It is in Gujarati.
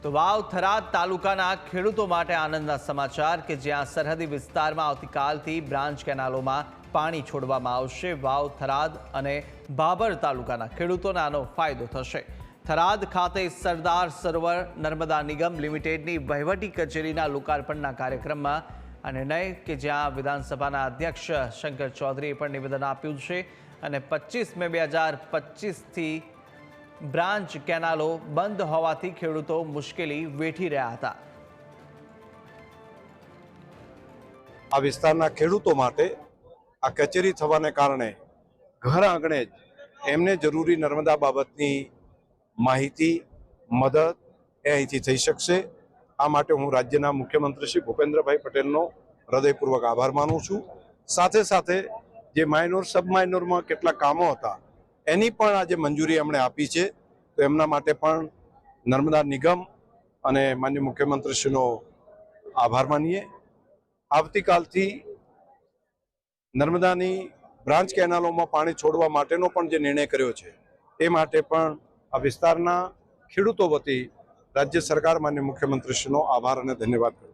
તો વાવ થરાદ તાલુકાના ખેડૂતો માટે આનંદના સમાચાર કે જ્યાં સરહદી વિસ્તારમાં આવતીકાલથી બ્રાન્ચ કેનાલોમાં પાણી છોડવામાં આવશે। વાવ થરાદ અને બાબર તાલુકાના ખેડૂતોને આનો ફાયદો થશે। થરાદ ખાતે સરદાર સરોવર નર્મદા નિગમ લિમિટેડની વહીવટી કચેરીના લોકાર્પણના કાર્યક્રમમાં આ નિર્ણય કે જ્યાં વિધાનસભાના અધ્યક્ષ શંકર ચૌધરીએ પણ નિવેદન આપ્યું છે અને 25 મે 2025થી બ્રાન્ચ કેનાલો બંધ હોવાથી ખેડૂતો મુશ્કેલી વેઠી રહ્યા હતા। આ વિસ્તારના ખેડૂતો માટે આ કચેરી થવાને કારણે ઘર આંગણે જ એમને જરૂરી નર્મદા બાબતની માહિતી મદદ એ અહીંથી થઈ શકશે। આ માટે હું રાજ્યના મુખ્યમંત્રી શ્રી ભૂપેન્દ્રભાઈ પટેલનો હૃદયપૂર્વક આભાર માનું છું। સાથે સાથે જે માઇનોર સબ માઇનોરમાં કેટલા કામો હતા એની પણ આજે મંજૂરી એમણે આપી છે, તો એમના માટે પણ નર્મદા નિગમ અને માન્ય મુખ્યમંત્રીશ્રીનો આભાર માનીએ। આવતીકાલથી નર્મદાની બ્રાન્ચ કેનાલોમાં પાણી છોડવા માટેનો પણ જે નિર્ણય કર્યો છે એ માટે પણ આ વિસ્તારના ખેડૂતો વતી રાજ્ય સરકાર માન્ય મુખ્યમંત્રીશ્રીનો આભાર અને ધન્યવાદ કરું છું।